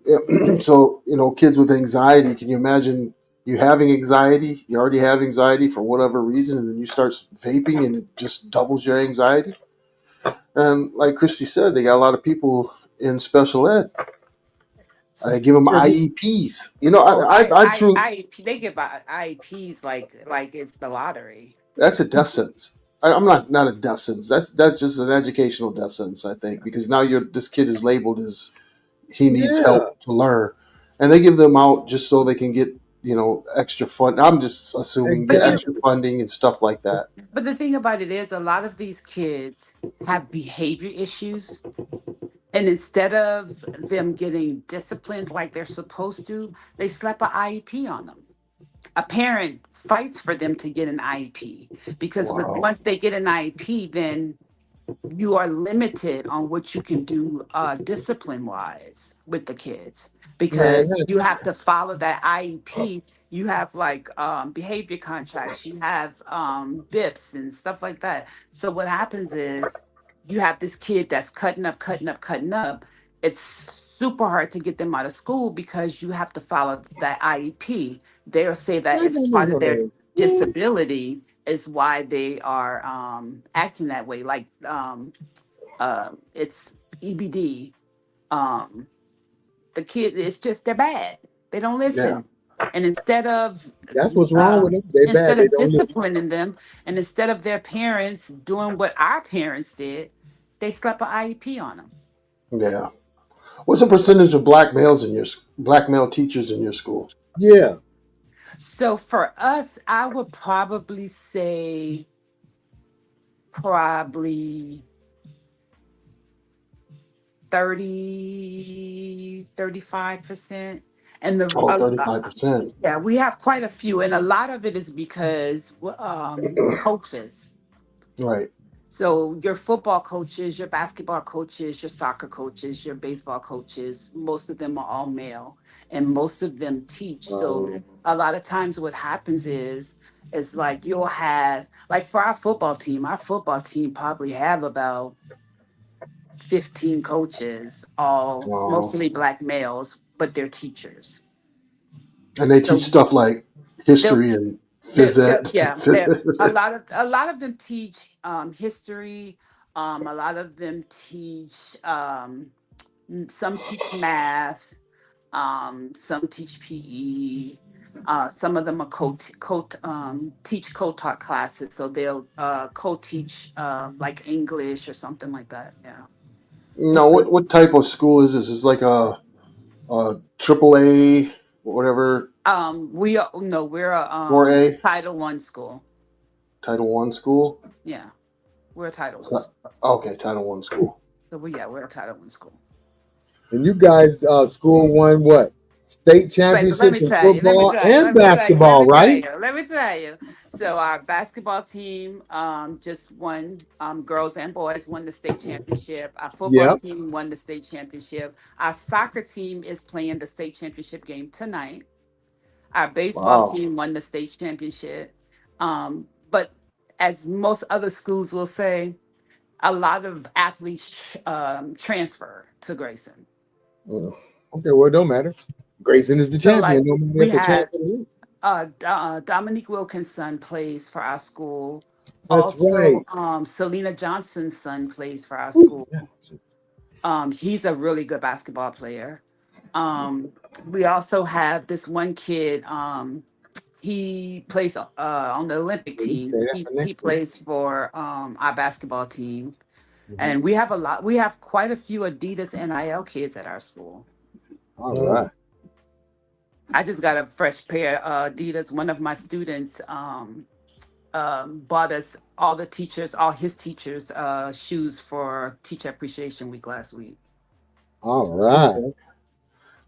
yeah. So kids with anxiety. Can you imagine you having anxiety? You already have anxiety for whatever reason, and then you start vaping, and it just doubles your anxiety. And like Christy said, they got a lot of people in special ed. I give them Yeah. IEPs. Oh, I truly they give out IEPs like it's the lottery. That's a death sentence. I'm not a death sentence. That's just an educational death sentence, I think, because now this kid is labeled as he needs Yeah. help to learn, and they give them out just so they can get extra fund. I'm just assuming get extra Exactly. funding and stuff like that. But the thing about it is, a lot of these kids have behavior issues. And instead of them getting disciplined like they're supposed to, they slap an IEP on them. A parent fights for them to get an IEP because Wow, once they get an IEP, then you are limited on what you can do discipline wise with the kids Man, because you that's have to follow that IEP. You have like behavior contracts, you have BIPs and stuff like that. So what happens is you have this kid that's cutting up, cutting up, cutting up. It's super hard to get them out of school because you have to follow that IEP. They'll say that it's part of their disability is why they are acting that way. Like it's EBD. Um, the kid, it's just they're bad. They don't yeah, listen. And that's what's wrong with them. They bad. instead They of don't listen. disciplining them, and instead of their parents doing what our parents did, they slap an IEP on them. yeah. What's the percentage of black male teachers in your school? Yeah. So for us, I would probably say probably 35%. And Oh, 35%. yeah, we have quite a few. And a lot of it is because coaches. Right. So your football coaches, your basketball coaches, your soccer coaches, your baseball coaches, most of them are all male and most of them teach. So a lot of times what happens is like you'll have like for our football team probably have about 15 coaches, all Wow. mostly black males, but they're teachers. And they teach So stuff like they'll history and they're phys yeah, ed. a lot of them teach history. A lot of them teach some teach math. Some teach PE. Some of them are teach co-taught classes, so they'll co-teach like English or something like that. Yeah. No, what type of school is this? It's like a triple A, whatever, We are no, we're a 4A, Title One school. Title One school. Yeah, we're a Title One. So, okay, Title One school. So we're a Title One school. And you guys, school won what? State Wait, let championship me in tell you. Let me football tell you. and Let me tell you. Let basketball, me tell right? you. Let me tell you. So our basketball team just won. Girls and boys won the state championship. Our football Yep. team won the state championship. Our soccer team is playing the state championship game tonight. Our baseball Wow. team won the state championship. But as most other schools will say, a lot of athletes transfer to Grayson. Mm. Okay, well, it don't matter. Grayson is the So like champion, no matter we if they transfer. had Dominique Wilkins's plays for our school. That's Also, right. Selena Johnson's son plays for our Ooh, school. yeah. He's a really good basketball player. We also have this one kid. He plays on the Olympic Well, you team. say that for He next week. plays for our basketball team, Mhm. and we have a lot. We have quite a few Adidas NIL kids at our school. All Mm. right. I just got a fresh pair of Adidas. One of my students bought us all his teachers, shoes for Teacher Appreciation Week last week. All right. Okay.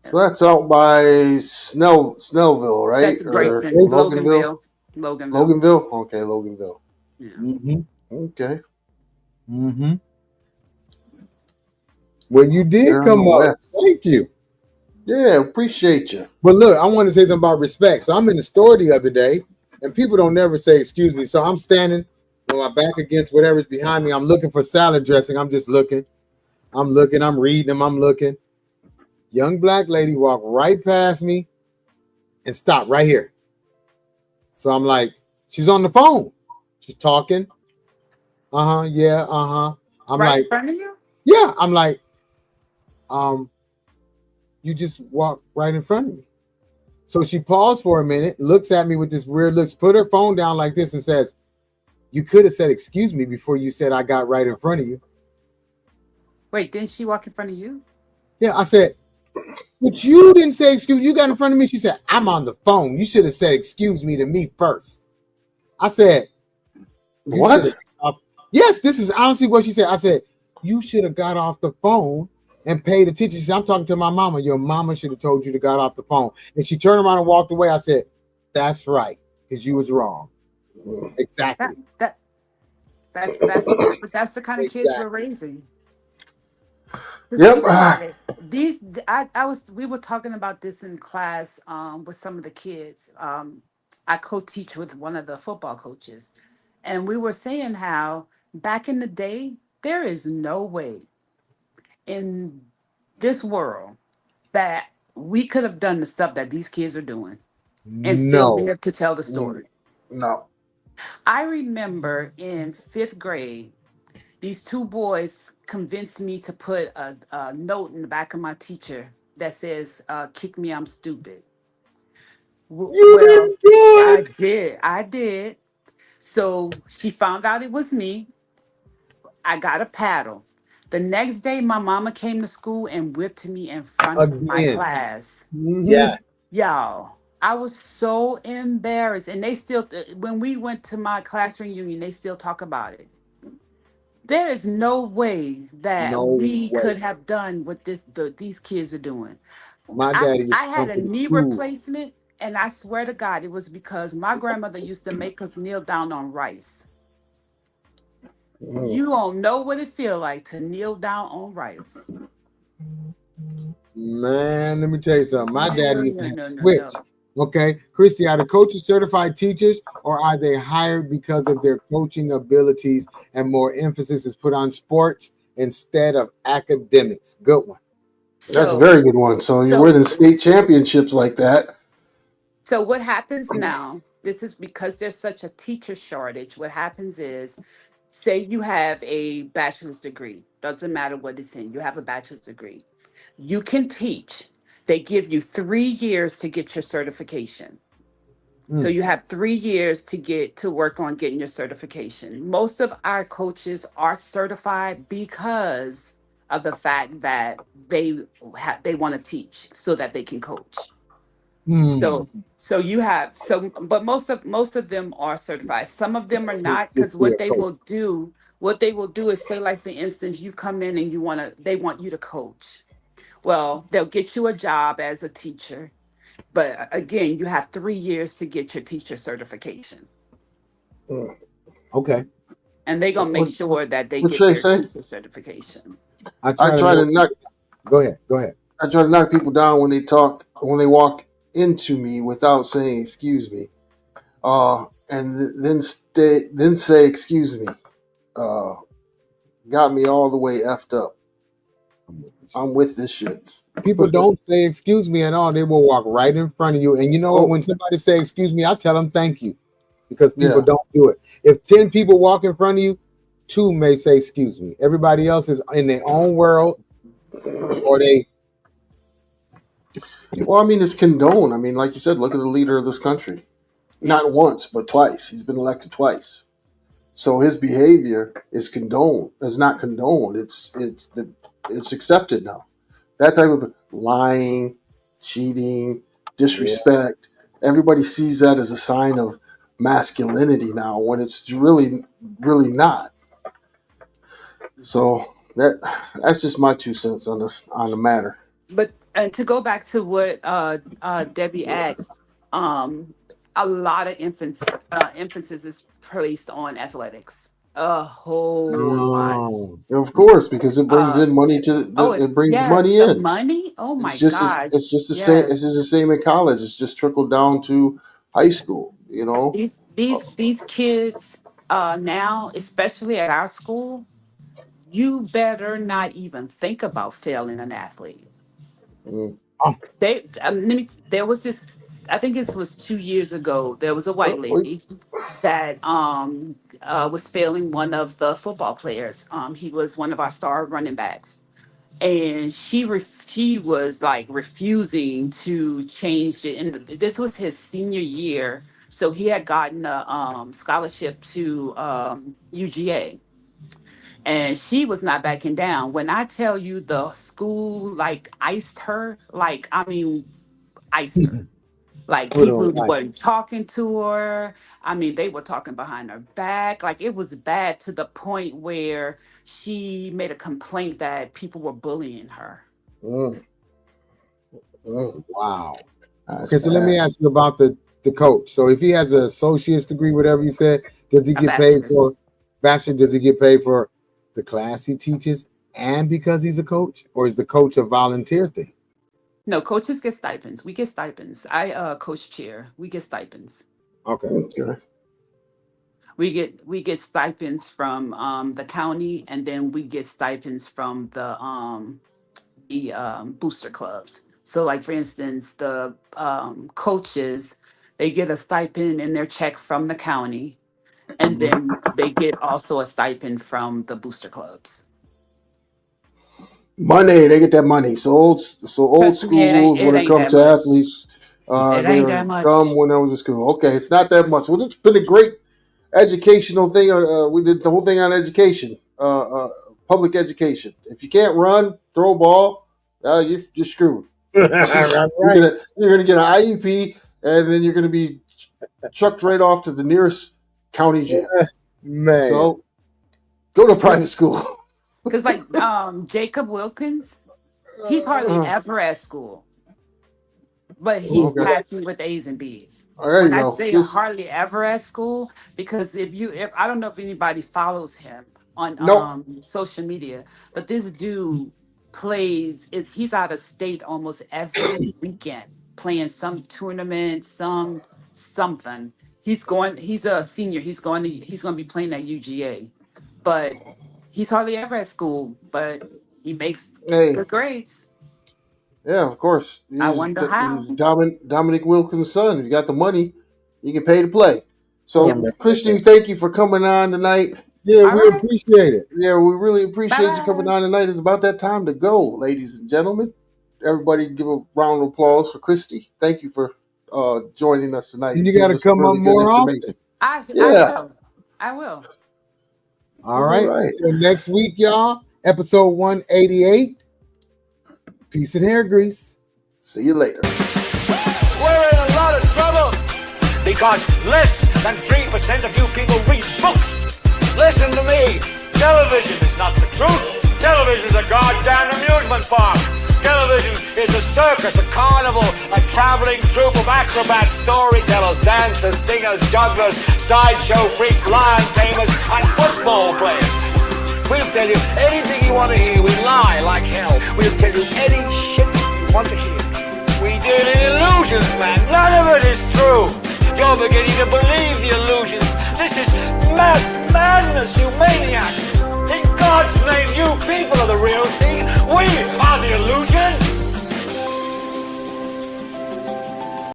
So that's out by Snellville, right? That's Or Grayson, Grayson. Loganville? Loganville, Loganville. Loganville? Okay, Loganville. Yeah. Mm-hmm. Okay. Mm-hmm. Well, you did They're on the come up. west. Thank you. Yeah, appreciate you. But look, I want to say something about respect. So I'm in the store the other day, and people don't never say excuse me. So I'm standing with my back against whatever's behind me. I'm looking for salad dressing. I'm just looking. I'm looking. I'm reading them. I'm looking. Young black lady walked right past me and stopped right here. So I'm like, she's on the phone. She's talking. Uh-huh. Yeah. Uh-huh. I'm Right in like, front of you? yeah. I'm like, um, you just walked right in front of me. So she paused for a minute, looks at me with this weird look, put her phone down like this and says, you could have said excuse me before you said I got right in front of you. Wait, didn't she walk in front of you? Yeah, I said, but you didn't say excuse me. You got in front of me. She said, I'm on the phone. You should have said excuse me to me first. I said, you should What? have. Yes, this is honestly what she said. I said, you should have got off the phone and paid attention. She said, I'm talking to my mama. Your mama should have told you to got off the phone. And she turned around and walked away. I said, that's right, because you was wrong. That Exactly. that that's the kind of kids we're Exactly. raising. Just Yep. think about it. These I was we were talking about this in class with some of the kids. I co-teach with one of the football coaches, and we were saying how back in the day there is no way in this world that we could have done the stuff that these kids are doing and still No. live to tell the Mm, story. no. I remember in fifth grade, these two boys convinced me to put a note in the back of my teacher that says, kick me, I'm stupid. You Well, didn't do I it. did. I did. So she found out it was me. I got a paddle. The next day, my mama came to school and whipped me in front of my Again. class. Hmm. Yes. Y'all, I was so embarrassed. And they still, when we went to my class reunion, they still talk about it. There is no way that No we way. could have done what these kids are doing. My I daddy used I to had come a to the knee school. replacement, and I swear to God, it was because my grandmother used to make us kneel down on rice. Mm. You don't know what it feel like to kneel down on rice. Man, let me tell you something. My No, dad no, used no, to have a no, no, switch. no. Okay, Christy, are the coaches certified teachers or are they hired because of their coaching abilities and more emphasis is put on sports instead of academics? Good one. That's a So, very good one. So you're so winning state championships like that. So what happens now? This is because there's such a teacher shortage. What happens is, say you have a bachelor's degree. Doesn't matter what it's in. You have a bachelor's degree. You can teach. They give you 3 years to get your certification. So Mm, you have 3 years to get to work on getting your certification. Most of our coaches are certified because of the fact that they want to teach so that they can coach. mm. So you have but most of them are certified. Some of them are not because Just be a coach. what they will do is say, like for instance, you come in and they want you to coach. Well, they'll get you a job as a teacher, but again, you have 3 years to get your teacher certification, Mm. Okay. and they're gonna make What, sure that they what get Shay their say? teacher certification. I I try to try to knock knock. people. Go ahead. Go ahead. I try to knock people down when they talk, when they walk into me without saying excuse me. Then say excuse me. Uh, got me all the way effed up. I'm with this I'm shit. with this shit. People don't say excuse me at all. They will walk right in front of you. And you know what? Oh When somebody say excuse me, I tell them thank you because people yeah. don't do it. If 10 people walk in front of you, two may say excuse me. Everybody else is in their own world or they Well, I mean, it's condoned. I mean, like you said, look at the leader of this country. Yeah, Not once, but twice. He's been elected twice. So his behavior is condoned. It's not condoned. It's accepted now. That type of lying, cheating, yeah. disrespect. Everybody sees that as a sign of masculinity now, when it's really not. So that's just my 2 cents on the matter. but and to go back to what Debbie asked, um, a lot of emphasis is placed on athletics. A whole lot. Oh, Of course, because it brings Uh, in money to oh, it brings yes, money the in. money. Oh my God, It's just the same. It's yes. just the same in college. It's just trickled down to high school. You know. These kids now, especially at our school, you better not even think about failing an athlete. Mm. oh, There was this, I think this was 2 years ago. There was a white Wait. lady that was failing one of the football players. He was one of our star running backs, and she was like refusing to change it. And this was his senior year, so he had gotten a scholarship to UGA, and she was not backing down. When I tell you the school like iced her, like I mean iced her. Like put people on weren't ice. talking to her. I mean, they were talking behind her back. Like it was bad to the point where she made a complaint that people were bullying her. Mm. Mm. Wow. That's Okay, so let me bad. ask you about the coach. So if he has an associate's degree, whatever you said, does he A get paid bachelor's. for bachelor? Does he get paid for the class he teaches and because he's a coach, or is the coach a volunteer thing? No, coaches get stipends. We get stipends. I coach cheer. We get stipends. Okay. Okay. We get stipends from the county, and then we get stipends from the booster clubs. So, like for instance, the coaches, they get a stipend in their check from the county, and Mhm. then they get also a stipend from the booster clubs. Money. They get that money. So old Trust me, schools, it when it ain't comes that to much. athletes, It they ain't were that dumb much. when I was in school. Okay, it's not that much. Well, it's been a great educational thing. We did the whole thing on education, public education. If you can't run, throw a ball, you're screwed. That's you're right, gonna get an IUP, and then you're gonna be chucked right off to the nearest county jail. man. So go to private school. Because like Jacob Wilkins, he's hardly Uh, ever at school, but he's okay, passing with A's and B's. there When you I go. say Just hardly ever at school, because if I don't know if anybody follows him, on Nope. social media. But this dude plays is he's out of state almost every weekend playing some tournament, some something. He's a senior. He's going to be playing at UGA. But he's hardly ever at school, but he makes Hey, good grades. yeah, of course. I wonder how. He's Dominic Wilkins' son. If you got the money, you can pay to play. Yeah, So, man. Christy, thank you for coming on tonight. Yeah, All we right. appreciate it. Yeah, we really appreciate you coming Bye. on tonight. It's about that time to go, ladies and gentlemen. Everybody give a round of applause for Christy. Thank you for joining us tonight And and you got giving to us some come up really good more information. often. I Yeah. will. I will. All right. right. Until next week, y'all. Episode 188. Peace and hair grease. See you later. We're in a lot of trouble because less than 3% of you people read books. Listen to me. Television is not the truth. Television is a goddamn amusement park. Television is a circus, a carnival, a traveling troupe of acrobats, storytellers, dancers, singers, jugglers, sideshow freaks, lion tamers, and football players. We'll tell you anything you want to hear. We lie like hell. We'll tell you any shit you want to hear. We deal in illusions, man. None of it is true. You're beginning to believe the illusions. This is mass madness, you maniac. In God's name, you people are the real thing. We are the illusion.